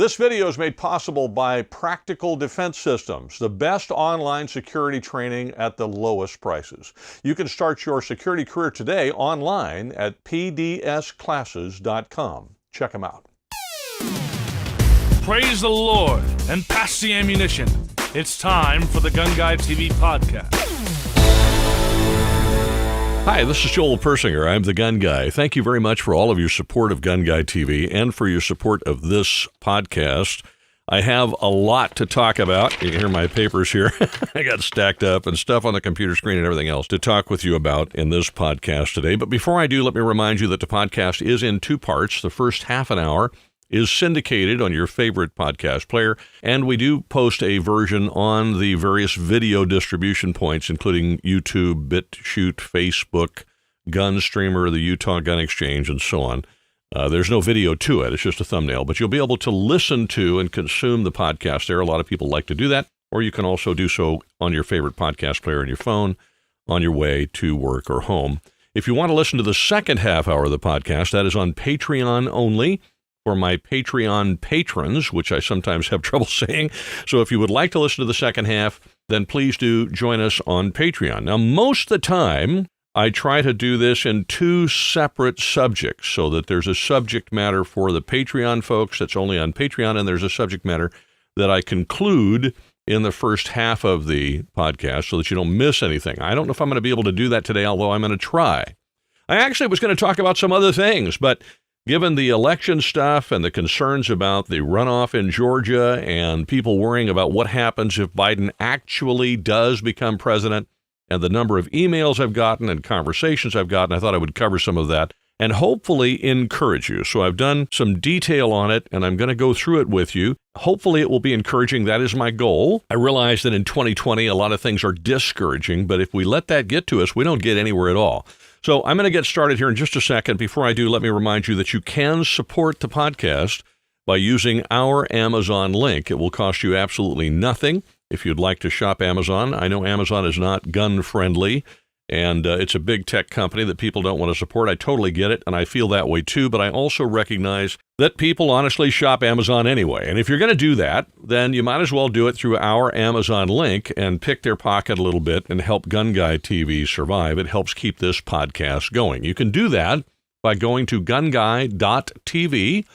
This video is made possible by Practical Defense Systems, the best online security training at the lowest prices. You can start your security career today online at pdsclasses.com. Check them out. Praise the Lord and pass the ammunition. It's time for the GunGuyTV podcast. Hi, this is Joel Persinger. I'm the Gun Guy. Thank you very much for all of your support of GunGuyTV and for your support of this podcast. I have a lot to talk about. You can hear my papers here. I got stacked up and stuff on the computer screen and everything else to talk with you about in this podcast today. But before I do, let me remind you that the podcast is in two parts. The first half an hour is syndicated on your favorite podcast player, and we do post a version on the various video distribution points, including YouTube, BitChute, Facebook, GunStreamer, the Utah Gun Exchange, and so on. There's no video to it. It's just a thumbnail, but you'll be able to listen to and consume the podcast there. A lot of people like to do that, or you can also do so on your favorite podcast player on your phone on your way to work or home. If you want to listen to the second half hour of the podcast, that is on Patreon only, for my Patreon patrons, which I sometimes have trouble saying. So if you would like to listen to the second half, then please do join us on Patreon. Now, most of the time, I try to do this in two separate subjects so that there's a subject matter for the Patreon folks that's only on Patreon, and there's a subject matter that I conclude in the first half of the podcast so that you don't miss anything. I don't know if I'm going to be able to do that today, although I'm going to try. I actually was going to talk about some other things, but given the election stuff and the concerns about the runoff in Georgia and people worrying about what happens if Biden actually does become president and the number of emails I've gotten and conversations I've gotten, I thought I would cover some of that and hopefully encourage you. So I've done some detail on it, and I'm going to go through it with you. Hopefully it will be encouraging. That is my goal. I realize that in 2020, a lot of things are discouraging, but if we let that get to us, we don't get anywhere at all. So I'm going to get started here in just a second. Before I do, let me remind you that you can support the podcast by using our Amazon link. It will cost you absolutely nothing if you'd like to shop Amazon. I know Amazon is not gun-friendly, and it's a big tech company that people don't want to support. I totally get it, and I feel that way too, but I also recognize that people honestly shop Amazon anyway. And if you're going to do that, then you might as well do it through our Amazon link and pick their pocket a little bit and help GunGuyTV survive. It helps keep this podcast going. You can do that by going to GunGuy.tv.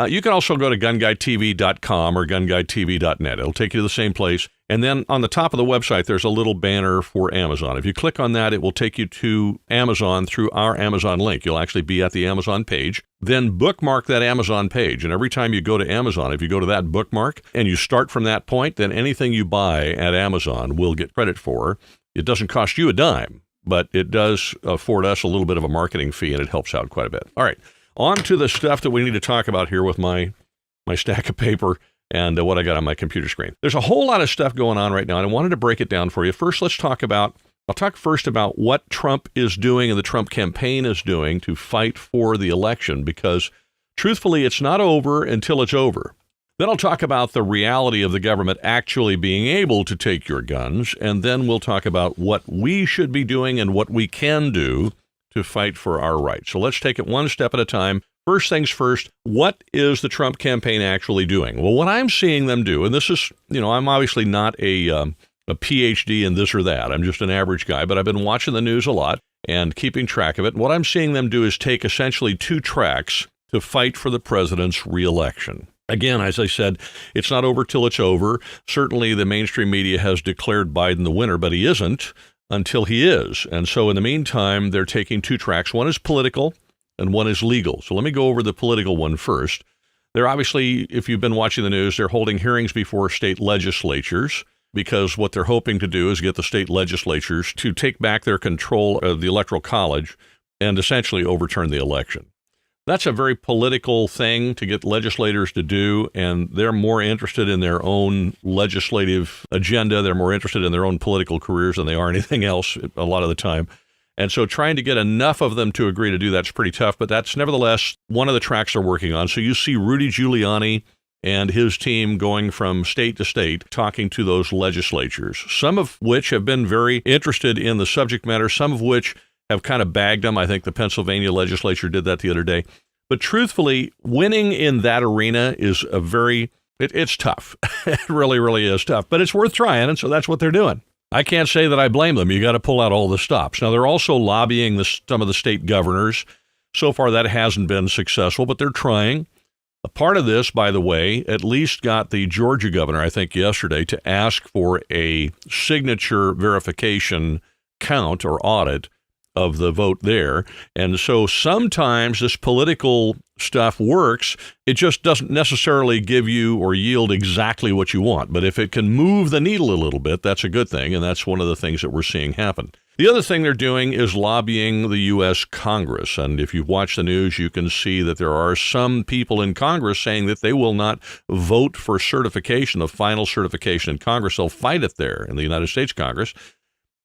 You can also go to GunGuyTV.com or GunGuyTV.net. It'll take you to the same place. And then on the top of the website, there's a little banner for Amazon. If you click on that, it will take you to Amazon through our Amazon link. You'll actually be at the Amazon page. Then bookmark that Amazon page. And every time you go to Amazon, if you go to that bookmark and you start from that point, then anything you buy at Amazon will get credit for. It doesn't cost you a dime, but it does afford us a little bit of a marketing fee, and it helps out quite a bit. All right. On to the stuff that we need to talk about here with my stack of paper and what I got on my computer screen. There's a whole lot of stuff going on right now, and I wanted to break it down for you. First, I'll talk first about what Trump is doing and the Trump campaign is doing to fight for the election, because truthfully, it's not over until it's over. Then I'll talk about the reality of the government actually being able to take your guns, and then we'll talk about what we should be doing and what we can do to fight for our rights. So let's take it one step at a time. First things first, what is the Trump campaign actually doing? Well, what I'm seeing them do, and this is, I'm obviously not a PhD in this or that. I'm just an average guy, but I've been watching the news a lot and keeping track of it. What I'm seeing them do is take essentially two tracks to fight for the president's reelection. Again, as I said, it's not over till it's over. Certainly the mainstream media has declared Biden the winner, but he isn't until he is. And so in the meantime, they're taking two tracks. One is political and one is legal. So let me go over the political one first. They're obviously, if you've been watching the news, they're holding hearings before state legislatures, because what they're hoping to do is get the state legislatures to take back their control of the Electoral College and essentially overturn the election. That's a very political thing to get legislators to do, and they're more interested in their own legislative agenda. They're more interested in their own political careers than they are anything else a lot of the time. And so trying to get enough of them to agree to do that's pretty tough, but that's nevertheless one of the tracks they're working on. So you see Rudy Giuliani and his team going from state to state, talking to those legislatures, some of which have been very interested in the subject matter, some of which have kind of bagged them. I think the Pennsylvania legislature did that the other day. But truthfully, winning in that arena is it's tough. It really, really is tough. But it's worth trying, and so that's what they're doing. I can't say that I blame them. You got to pull out all the stops. Now, they're also lobbying some of the state governors. So far, that hasn't been successful, but they're trying. A part of this, by the way, at least got the Georgia governor, I think yesterday, to ask for a signature verification count or audit of the vote there. And so sometimes this political stuff works. It just doesn't necessarily give you or yield exactly what you want. But if it can move the needle a little bit, that's a good thing. And that's one of the things that we're seeing happen. The other thing they're doing is lobbying the U.S. Congress. And if you've watched the news, you can see that there are some people in Congress saying that they will not vote for certification, the final certification in Congress. They'll fight it there in the United States Congress.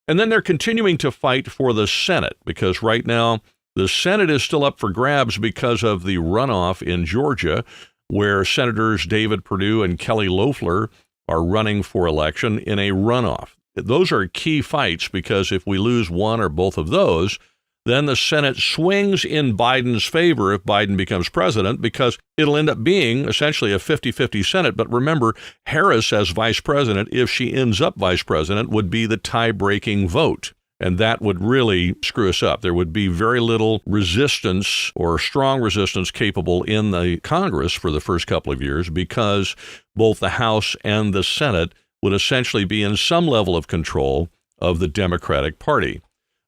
And then they're continuing to fight for the Senate, because right now the Senate is still up for grabs because of the runoff in Georgia, where Senators David Perdue and Kelly Loeffler are running for election in a runoff. Those are key fights, because if we lose one or both of those, then the Senate swings in Biden's favor if Biden becomes president, because it'll end up being essentially a 50-50 Senate. But remember, Harris as vice president, if she ends up vice president, would be the tie-breaking vote. And that would really screw us up. There would be very little resistance or strong resistance capable in the Congress for the first couple of years, because both the House and the Senate would essentially be in some level of control of the Democratic Party.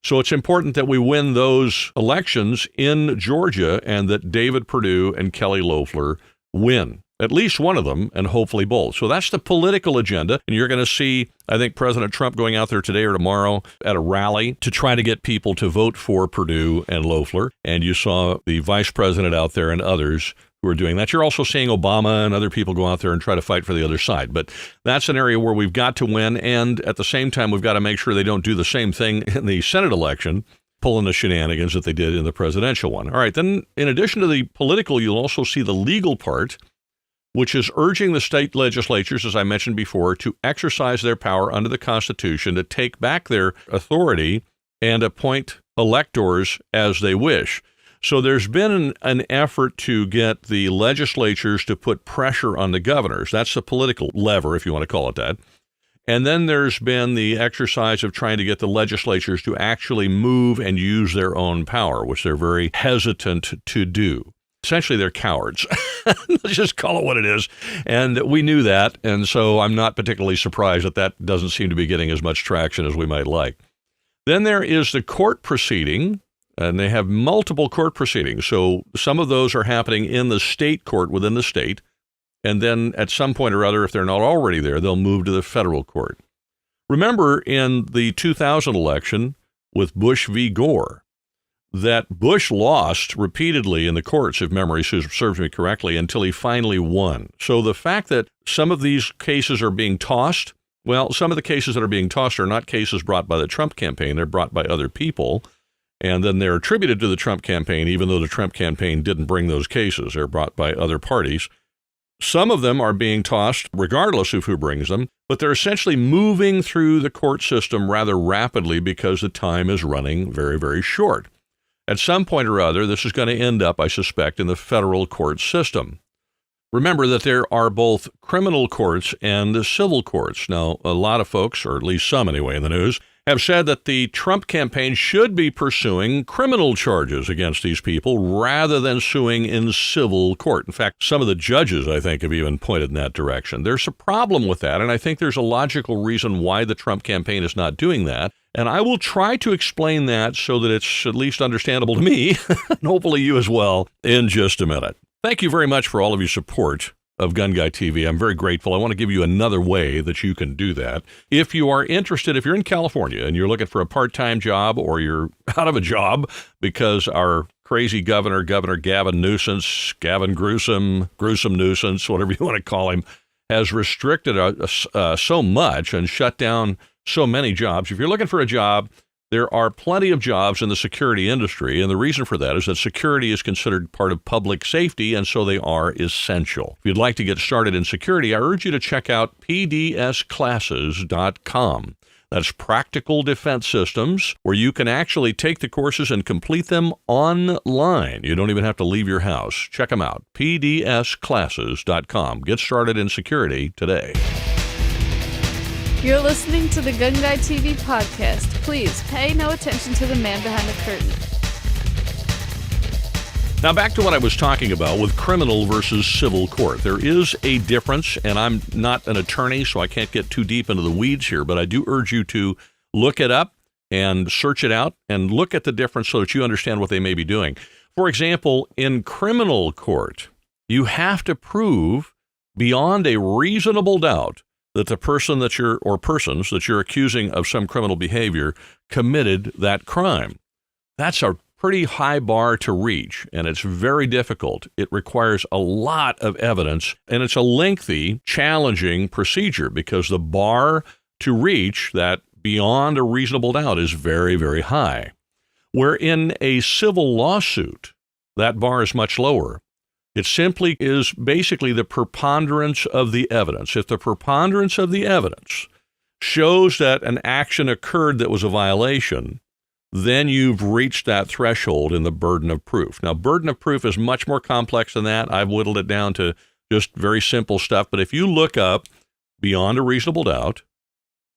So it's important that we win those elections in Georgia and that David Perdue and Kelly Loeffler win at least one of them, and hopefully both. So that's the political agenda. And you're going to see, I think, President Trump going out there today or tomorrow at a rally to try to get people to vote for Perdue and Loeffler. And you saw the vice president out there and others who are doing that. You're also seeing Obama and other people go out there and try to fight for the other side. But that's an area where we've got to win. And at the same time, we've got to make sure they don't do the same thing in the Senate election, pulling the shenanigans that they did in the presidential one. All right. Then in addition to the political, you'll also see the legal part, which is urging the state legislatures, as I mentioned before, to exercise their power under the Constitution to take back their authority and appoint electors as they wish. So there's been an effort to get the legislatures to put pressure on the governors. That's the political lever, if you want to call it that. And then there's been the exercise of trying to get the legislatures to actually move and use their own power, which they're very hesitant to do. Essentially, they're cowards. Let's just call it what it is. And we knew that. And so I'm not particularly surprised that that doesn't seem to be getting as much traction as we might like. Then there is the court proceeding, and they have multiple court proceedings. So some of those are happening in the state court within the state. And then at some point or other, if they're not already there, they'll move to the federal court. Remember in the 2000 election with Bush v. Gore, that Bush lost repeatedly in the courts, if memory serves me correctly, until he finally won. So the fact that some of these cases are being tossed, well, some of the cases that are being tossed are not cases brought by the Trump campaign. They're brought by other people, and then they're attributed to the Trump campaign, even though the Trump campaign didn't bring those cases. They're brought by other parties. Some of them are being tossed regardless of who brings them, but they're essentially moving through the court system rather rapidly because the time is running very, very short. At some point or other, this is going to end up, I suspect, in the federal court system. Remember that there are both criminal courts and civil courts. Now, a lot of folks, or at least some anyway in the news, have said that the Trump campaign should be pursuing criminal charges against these people rather than suing in civil court. In fact, some of the judges, I think, have even pointed in that direction. There's a problem with that, and I think there's a logical reason why the Trump campaign is not doing that. And I will try to explain that so that it's at least understandable to me, and hopefully you as well, in just a minute. Thank you very much for all of your support of GunGuyTV. I'm very grateful. I want to give you another way that you can do that. If you are interested, if you're in California and you're looking for a part-time job, or you're out of a job because our crazy Governor Gavin Nuisance, Gavin Gruesome Nuisance, whatever you want to call him, has restricted so much and shut down so many jobs. If you're looking for a job, there are plenty of jobs in the security industry, and the reason for that is that security is considered part of public safety, and so they are essential. If you'd like to get started in security, I urge you to check out pdsclasses.com. That's Practical Defense Systems, where you can actually take the courses and complete them online. You don't even have to leave your house. Check them out, pdsclasses.com. Get started in security today. You're listening to the GunGuyTV podcast. Please pay no attention to the man behind the curtain. Now back to what I was talking about with criminal versus civil court. There is a difference, and I'm not an attorney, so I can't get too deep into the weeds here, but I do urge you to look it up and search it out and look at the difference so that you understand what they may be doing. For example, in criminal court, you have to prove beyond a reasonable doubt that the person that you're, or persons that you're accusing of some criminal behavior committed that crime. That's a pretty high bar to reach, and it's very difficult. It requires a lot of evidence, and it's a lengthy, challenging procedure because the bar to reach that beyond a reasonable doubt is very, very high. Where in a civil lawsuit, that bar is much lower. It simply is basically the preponderance of the evidence. If the preponderance of the evidence shows that an action occurred that was a violation, then you've reached that threshold in the burden of proof. Now, burden of proof is much more complex than that. I've whittled it down to just very simple stuff. But if you look up beyond a reasonable doubt,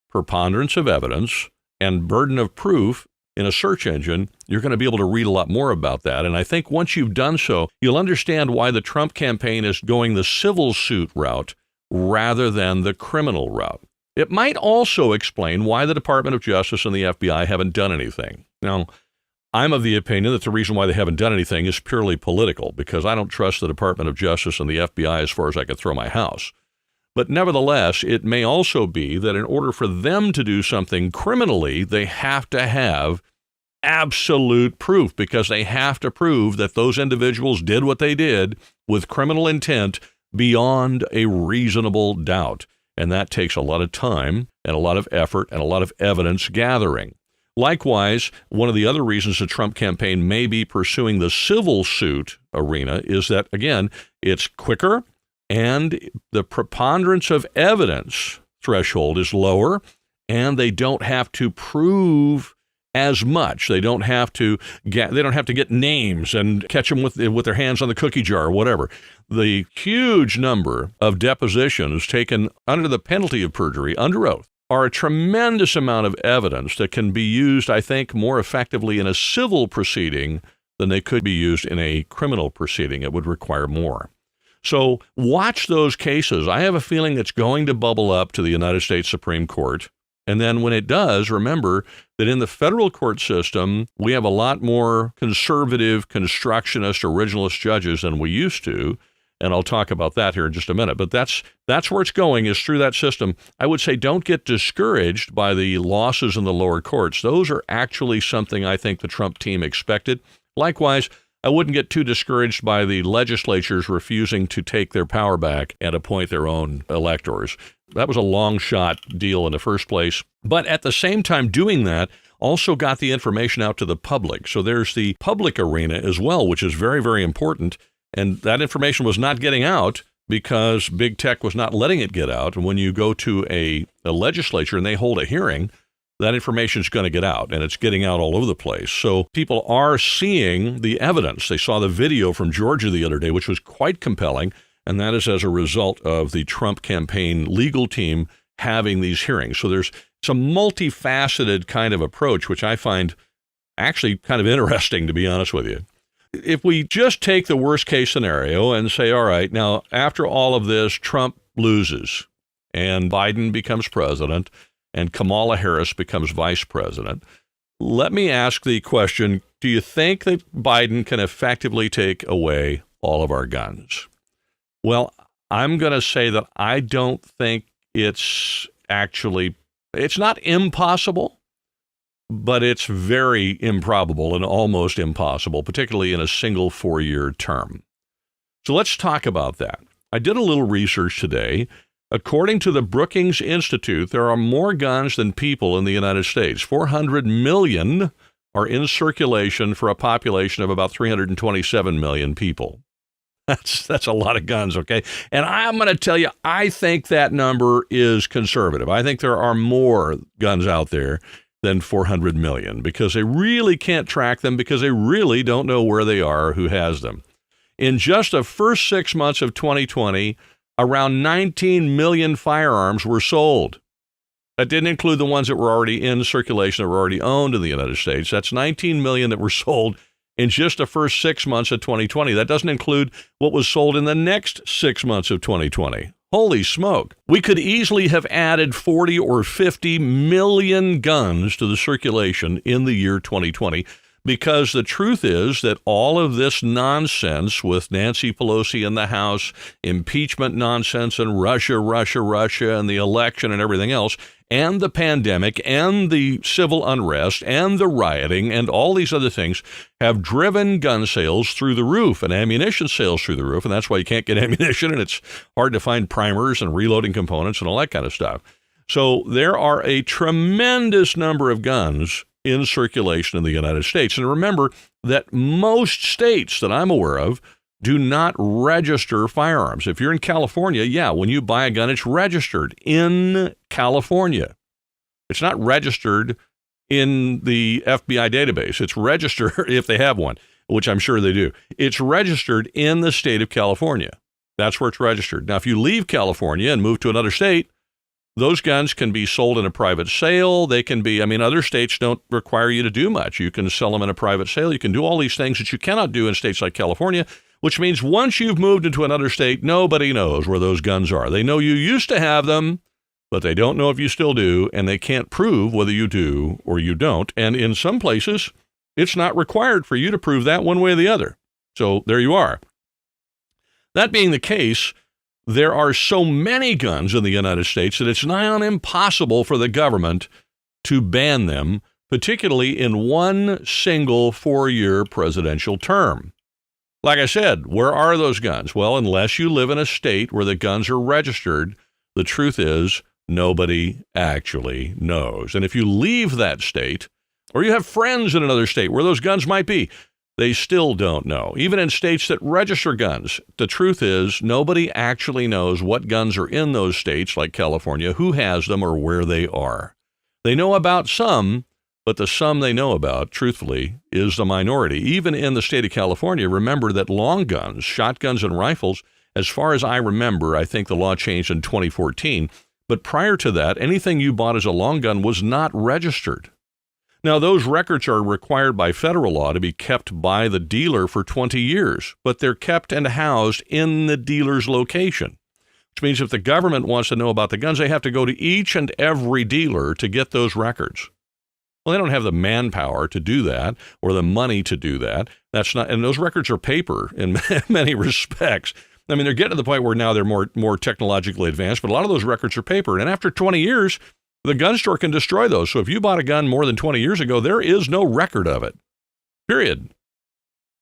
preponderance of evidence, and burden of proof in a search engine, you're going to be able to read a lot more about that. And I think once you've done so, you'll understand why the Trump campaign is going the civil suit route rather than the criminal route. It might also explain why the Department of Justice and the FBI haven't done anything. Now, I'm of the opinion that the reason why they haven't done anything is purely political, because I don't trust the Department of Justice and the FBI as far as I could throw my house. But nevertheless, it may also be that in order for them to do something criminally, they have to have absolute proof, because they have to prove that those individuals did what they did with criminal intent beyond a reasonable doubt. And that takes a lot of time and a lot of effort and a lot of evidence gathering. Likewise, one of the other reasons the Trump campaign may be pursuing the civil suit arena is that, again, it's quicker and the preponderance of evidence threshold is lower, and they don't have to prove as much. They don't have to get names and catch them with their hands on the cookie jar or whatever. The huge number of depositions taken under the penalty of perjury, under oath, are a tremendous amount of evidence that can be used, I think, more effectively in a civil proceeding than they could be used in a criminal proceeding. It would require more. So watch those cases. I have a feeling it's going to bubble up to the United States Supreme Court. And then when it does, remember that in the federal court system, we have a lot more conservative, constructionist, originalist judges than we used to. And I'll talk about that here in just a minute. But that's where it's going, is through that system. I would say don't get discouraged by the losses in the lower courts. Those are actually something I think the Trump team expected. Likewise, I wouldn't get too discouraged by the legislatures refusing to take their power back and appoint their own electors. That was a long shot deal in the first place. But at the same time doing that, also got the information out to the public. So there's the public arena as well, which is very, very important. And that information was not getting out because big tech was not letting it get out. And when you go to a legislature and they hold a hearing, that information is going to get out, and it's getting out all over the place. So people are seeing the evidence. They saw the video from Georgia the other day, which was quite compelling, and that is as a result of the Trump campaign legal team having these hearings. So it's a multifaceted kind of approach, which I find actually kind of interesting, to be honest with you. If we just take the worst case scenario and say, all right, now after all of this, Trump loses and Biden becomes president and Kamala Harris becomes vice president, let me ask the question, do you think that Biden can effectively take away all of our guns? Well, I'm going to say that I don't think it's not impossible, but it's very improbable and almost impossible, particularly in a single 4-year term. So let's talk about that. I did a little research today. According to the Brookings Institute, there are more guns than people in the United States. 400 million are in circulation for a population of about 327 million people. That's a lot of guns, okay? And I'm going to tell you, I think that number is conservative. I think there are more guns out there than 400 million because they really can't track them because they really don't know where they are or who has them. In just the first 6 months of 2020, around 19 million firearms were sold. That didn't include the ones that were already in circulation, that were already owned in the United States. That's 19 million that were sold in just the first 6 months of 2020. That doesn't include what was sold in the next 6 months of 2020. Holy smoke. We could easily have added 40 or 50 million guns to the circulation in the year 2020 because the truth is that all of this nonsense with Nancy Pelosi in the House, impeachment nonsense and Russia, and the election and everything else, and the pandemic and the civil unrest and the rioting and all these other things have driven gun sales through the roof and ammunition sales through the roof. And that's why you can't get ammunition and it's hard to find primers and reloading components and all that kind of stuff. So there are a tremendous number of guns in circulation in the United States. And remember that most states that I'm aware of do not register firearms. If you're in California, yeah, when you buy a gun, it's registered in California. It's not registered in the FBI database. It's registered, if they have one, which I'm sure they do. It's registered in the state of California. That's where it's registered. Now, if you leave California and move to another state, those guns can be sold in a private sale. They can be, other states don't require you to do much. You can sell them in a private sale. You can do all these things that you cannot do in states like California, which means once you've moved into another state, nobody knows where those guns are. They know you used to have them, but they don't know if you still do, and they can't prove whether you do or you don't. And in some places, it's not required for you to prove that one way or the other. So there you are. That being the case, there are so many guns in the United States that it's nigh on impossible for the government to ban them, particularly in one single 4-year presidential term. Like I said, where are those guns? Well, unless you live in a state where the guns are registered, the truth is nobody actually knows. And if you leave that state, or you have friends in another state where those guns might be, they still don't know. Even in states that register guns, the truth is nobody actually knows what guns are in those states, like California, who has them or where they are. They know about some, but the some they know about, truthfully, is the minority. Even in the state of California, remember that long guns, shotguns and rifles, as far as I remember, I think the law changed in 2014, but prior to that, anything you bought as a long gun was not registered. Now, those records are required by federal law to be kept by the dealer for 20 years, but they're kept and housed in the dealer's location, which means if the government wants to know about the guns, they have to go to each and every dealer to get those records. Well, they don't have the manpower to do that or the money to do that. That's not, and those records are paper in many respects. They're getting to the point where now they're more technologically advanced, but a lot of those records are paper. And after 20 years, the gun store can destroy those. So if you bought a gun more than 20 years ago, there is no record of it, period.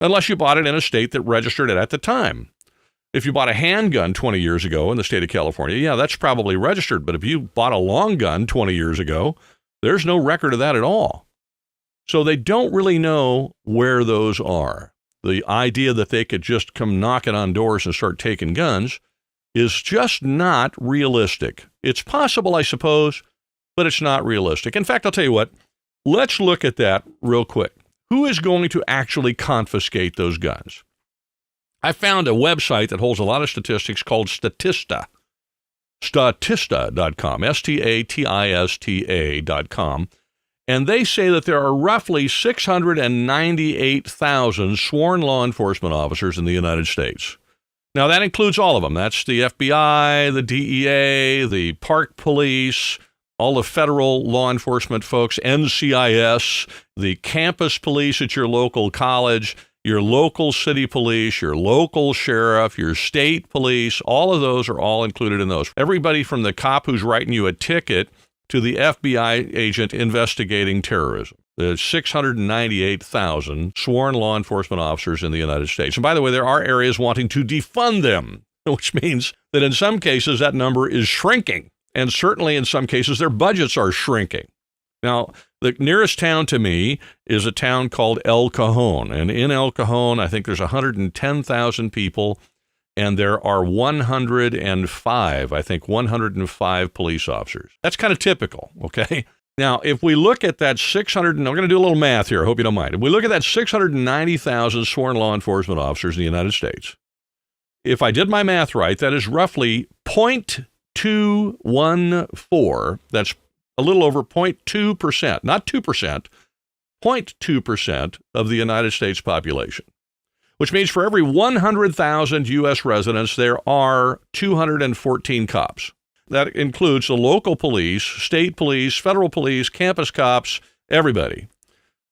Unless you bought it in a state that registered it at the time. If you bought a handgun 20 years ago in the state of California, yeah, that's probably registered. But if you bought a long gun 20 years ago, there's no record of that at all. So they don't really know where those are. The idea that they could just come knocking on doors and start taking guns is just not realistic. It's possible, I suppose, but it's not realistic. In fact, I'll tell you what, let's look at that real quick. Who is going to actually confiscate those guns? I found a website that holds a lot of statistics called Statista. Statista.com, Statista.com. And they say that there are roughly 698,000 sworn law enforcement officers in the United States. Now, that includes all of them. That's the FBI, the DEA, the Park Police, all the federal law enforcement folks, NCIS, the campus police at your local college, your local city police, your local sheriff, your state police, all of those are all included in those. Everybody from the cop who's writing you a ticket to the FBI agent investigating terrorism. There's 698,000 sworn law enforcement officers in the United States. And by the way, there are areas wanting to defund them, which means that in some cases that number is shrinking. And certainly in some cases their budgets are shrinking. Now, the nearest town to me is a town called El Cajon. And in El Cajon, I think there's 110,000 people. and there are 105, I think 105 police officers. That's kind of typical, okay? Now, if we look at that 600, and I'm going to do a little math here, I hope you don't mind. If we look at that 690,000 sworn law enforcement officers in the United States, if I did my math right, that is roughly 0.214, that's a little over 0.2%, not 2%, 0.2% of the United States population, which means for every 100,000 U.S. residents, there are 214 cops. That includes the local police, state police, federal police, campus cops, everybody.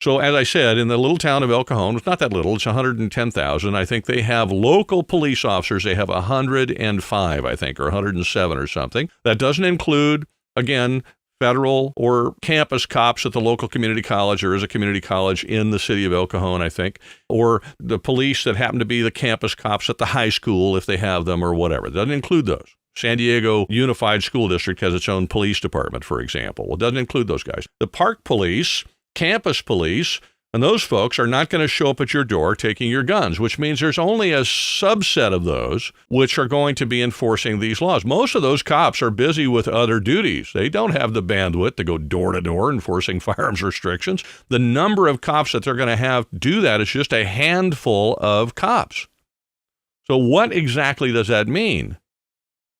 So as I said, in the little town of El Cajon, it's not that little, it's 110,000. I think they have local police officers. They have 105, I think, or 107 or something. That doesn't include, again, federal or campus cops at the local community college. There is a community college in the city of El Cajon, I think, or the police that happen to be the campus cops at the high school if they have them or whatever. It doesn't include those. San Diego Unified School District has its own police department, for example. Well, it doesn't include those guys. The park police, campus police, and those folks are not going to show up at your door taking your guns, which means there's only a subset of those which are going to be enforcing these laws. Most of those cops are busy with other duties. They don't have the bandwidth to go door to door enforcing firearms restrictions. The number of cops that they're going to have do that is just a handful of cops. So what exactly does that mean?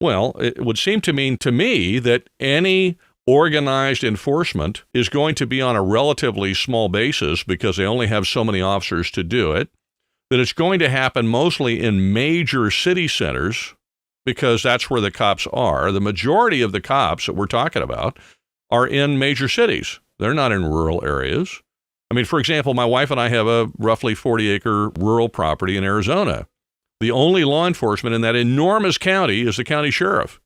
Well, it would seem to mean to me that any organized enforcement is going to be on a relatively small basis because they only have so many officers to do it, that it's going to happen mostly in major city centers because that's where the cops are. The majority of the cops that we're talking about are in major cities. They're not in rural areas. I mean, for example, my wife and I have a roughly 40-acre rural property in Arizona. The only law enforcement in that enormous county is the county sheriff.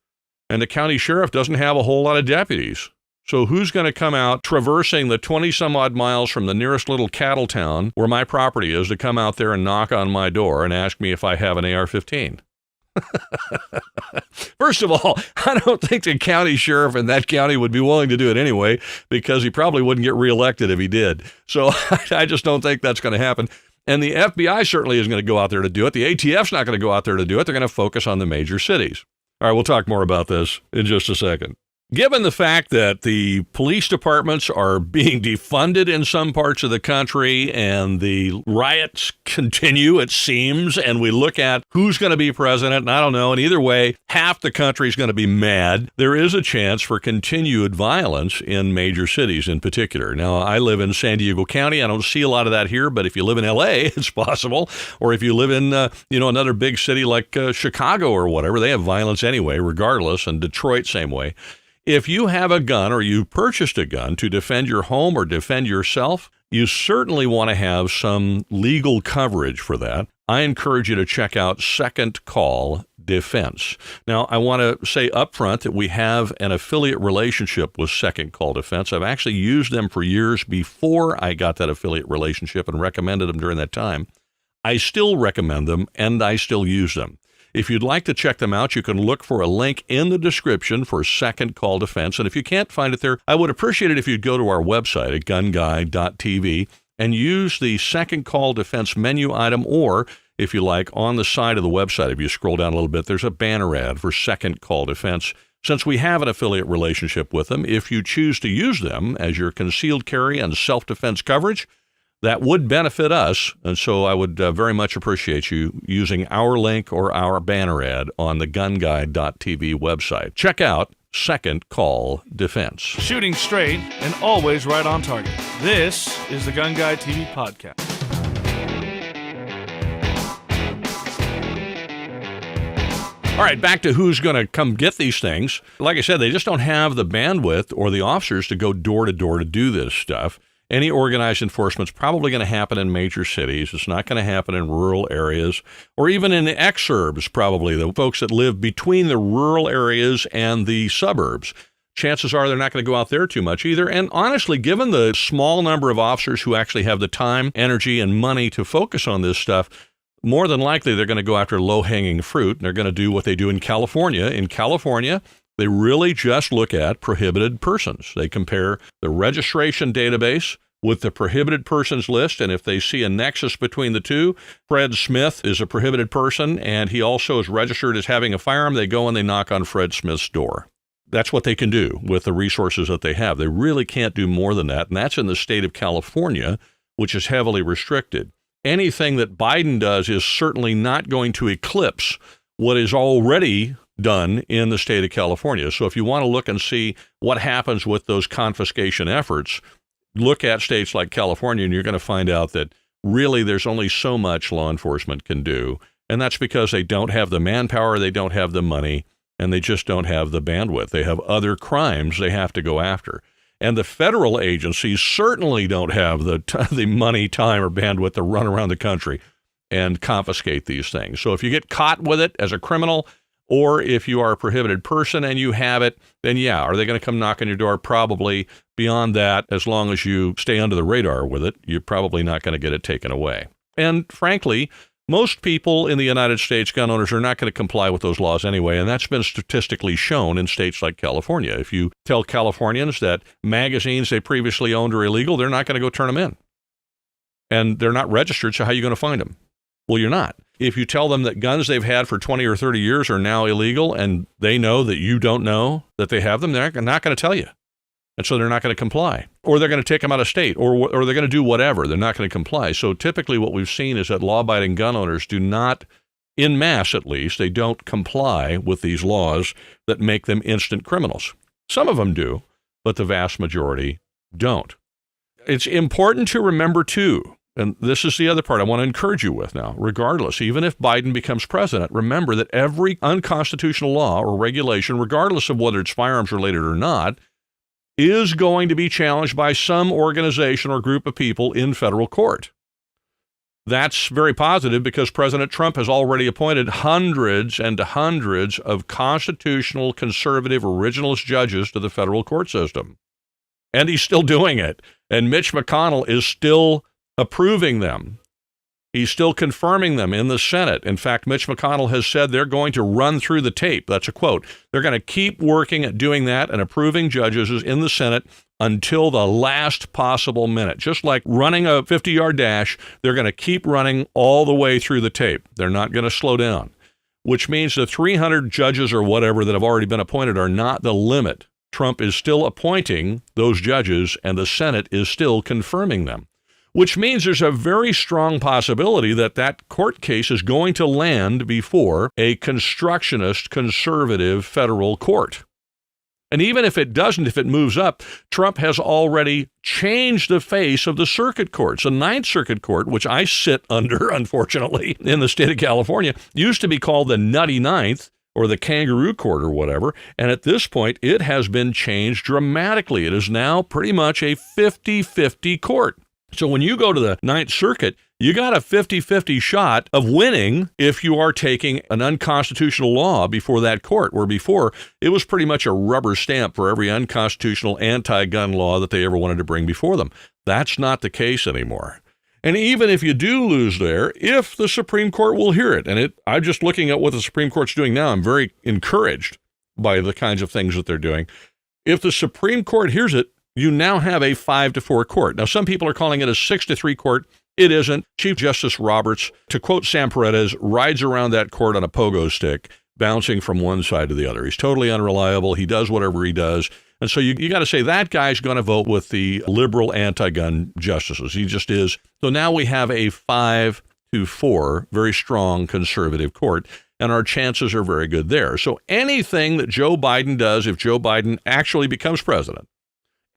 And the county sheriff doesn't have a whole lot of deputies. So who's going to come out traversing the 20-some-odd miles from the nearest little cattle town where my property is to come out there and knock on my door and ask me if I have an AR-15? First of all, I don't think the county sheriff in that county would be willing to do it anyway because he probably wouldn't get reelected if he did. So I just don't think that's going to happen. And the FBI certainly isn't going to go out there to do it. The ATF's not going to go out there to do it. They're going to focus on the major cities. All right, we'll talk more about this in just a second. Given the fact that the police departments are being defunded in some parts of the country and the riots continue, it seems, and we look at who's going to be president, and I don't know, and either way, half the country is going to be mad, there is a chance for continued violence in major cities in particular. Now, I live in San Diego County. I don't see a lot of that here, but if you live in L.A., it's possible. Or if you live in, another big city like Chicago or whatever, they have violence anyway, regardless, and Detroit, same way. If you have a gun or you purchased a gun to defend your home or defend yourself, you certainly want to have some legal coverage for that. I encourage you to check out Second Call Defense. Now, I want to say up front that we have an affiliate relationship with Second Call Defense. I've actually used them for years before I got that affiliate relationship and recommended them during that time. I still recommend them and I still use them. If you'd like to check them out, you can look for a link in the description for Second Call Defense. And if you can't find it there, I would appreciate it if you'd go to our website at GunGuy.tv and use the Second Call Defense menu item, or if you like, on the side of the website, if you scroll down a little bit, there's a banner ad for Second Call Defense. Since we have an affiliate relationship with them, if you choose to use them as your concealed carry and self-defense coverage, that would benefit us, and so I would very much appreciate you using our link or our banner ad on the GunGuy.tv website. Check out Second Call Defense. Shooting straight and always right on target. This is the GunGuyTV podcast. All right, back to who's going to come get these things. Like I said, they just don't have the bandwidth or the officers to go door to door to do this stuff. Any organized enforcement is probably going to happen in major cities. It's not going to happen in rural areas or even in the exurbs, probably, the folks that live between the rural areas and the suburbs. Chances are they're not going to go out there too much either. And honestly, given the small number of officers who actually have the time, energy, and money to focus on this stuff, more than likely they're going to go after low-hanging fruit, and they're going to do what they do in California. In California, they really just look at prohibited persons. They compare the registration database with the prohibited persons list, and if they see a nexus between the two, Fred Smith is a prohibited person, and he also is registered as having a firearm, they go and they knock on Fred Smith's door. That's what they can do with the resources that they have. They really can't do more than that, and that's in the state of California, which is heavily restricted. Anything that Biden does is certainly not going to eclipse what is already done in the state of California. So if you want to look and see what happens with those confiscation efforts, look at states like California, and you're going to find out that really there's only so much law enforcement can do. And that's because they don't have the manpower, they don't have the money, and they just don't have the bandwidth. They have other crimes they have to go after. And the federal agencies certainly don't have the money, time, or bandwidth to run around the country and confiscate these things. So if you get caught with it as a criminal, or if you are a prohibited person and you have it, then yeah, are they going to come knock on your door? Probably. Beyond that, as long as you stay under the radar with it, you're probably not going to get it taken away. And frankly, most people in the United States, gun owners, are not going to comply with those laws anyway, and that's been statistically shown in states like California. If you tell Californians that magazines they previously owned are illegal, they're not going to go turn them in. And they're not registered, so how are you going to find them? Well, you're not. If you tell them that guns they've had for 20 or 30 years are now illegal, and they know that you don't know that they have them, they're not going to tell you. And so they're not going to comply. Or they're going to take them out of state, or they're going to do whatever. They're not going to comply. So typically what we've seen is that law-abiding gun owners do not, in mass at least, they don't comply with these laws that make them instant criminals. Some of them do, but the vast majority don't. It's important to remember, too, and this is the other part I want to encourage you with now, regardless, even if Biden becomes president, remember that every unconstitutional law or regulation, regardless of whether it's firearms related or not, is going to be challenged by some organization or group of people in federal court. That's very positive because President Trump has already appointed hundreds and hundreds of constitutional, conservative, originalist judges to the federal court system. And he's still doing it. And Mitch McConnell is still approving them. He's still confirming them in the Senate. In fact, Mitch McConnell has said they're going to run through the tape. That's a quote. They're going to keep working at doing that and approving judges in the Senate until the last possible minute. Just like running a 50-yard dash, they're going to keep running all the way through the tape. They're not going to slow down, which means the 300 judges or whatever that have already been appointed are not the limit. Trump is still appointing those judges, and the Senate is still confirming them, which means there's a very strong possibility that that court case is going to land before a constructionist, conservative federal court. And even if it doesn't, if it moves up, Trump has already changed the face of the circuit courts. The Ninth Circuit Court, which I sit under, unfortunately, in the state of California, used to be called the Nutty Ninth, or the Kangaroo Court or whatever, and at this point, it has been changed dramatically. It is now pretty much a 50-50 court. So when you go to the Ninth Circuit, you got a 50-50 shot of winning if you are taking an unconstitutional law before that court, where before it was pretty much a rubber stamp for every unconstitutional anti-gun law that they ever wanted to bring before them. That's not the case anymore. And even if you do lose there, if the Supreme Court will hear it, and I'm just looking at what the Supreme Court's doing now, I'm very encouraged by the kinds of things that they're doing. If the Supreme Court hears it, you now have a 5-4 court. Now, some people are calling it a 6-3 court. It isn't. Chief Justice Roberts, to quote Sam Paredes, rides around that court on a pogo stick, bouncing from one side to the other. He's totally unreliable. He does whatever he does. And so you got to say that guy's going to vote with the liberal anti-gun justices. He just is. So now we have a 5-4, very strong conservative court, and our chances are very good there. So anything that Joe Biden does, if Joe Biden actually becomes president,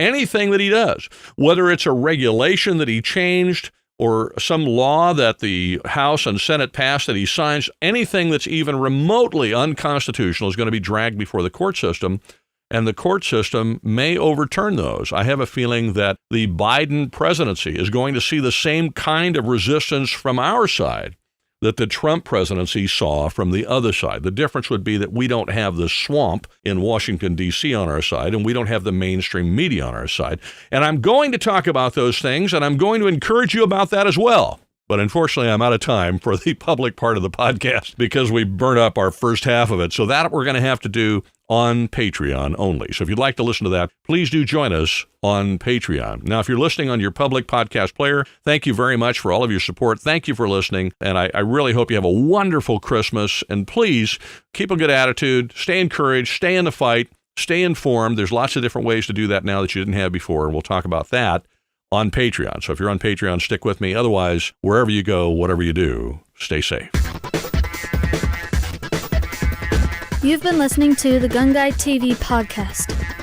anything that he does, whether it's a regulation that he changed or some law that the House and Senate passed that he signs, anything that's even remotely unconstitutional is going to be dragged before the court system, and the court system may overturn those. I have a feeling that the Biden presidency is going to see the same kind of resistance from our side that the Trump presidency saw from the other side. The difference would be that we don't have the swamp in Washington, D.C. on our side, and we don't have the mainstream media on our side. And I'm going to talk about those things, and I'm going to encourage you about that as well. But unfortunately, I'm out of time for the public part of the podcast because we burnt up our first half of it. So that we're going to have to do on Patreon only. So if you'd like to listen to that, please do join us on Patreon. Now, if you're listening on your public podcast player, thank you very much for all of your support. Thank you for listening. And I really hope you have a wonderful Christmas. And please keep a good attitude, stay encouraged, stay in the fight, stay informed. There's lots of different ways to do that now that you didn't have before. And we'll talk about that on Patreon. So if you're on Patreon, stick with me. Otherwise, wherever you go, whatever you do, stay safe. You've been listening to the GunGuy TV podcast.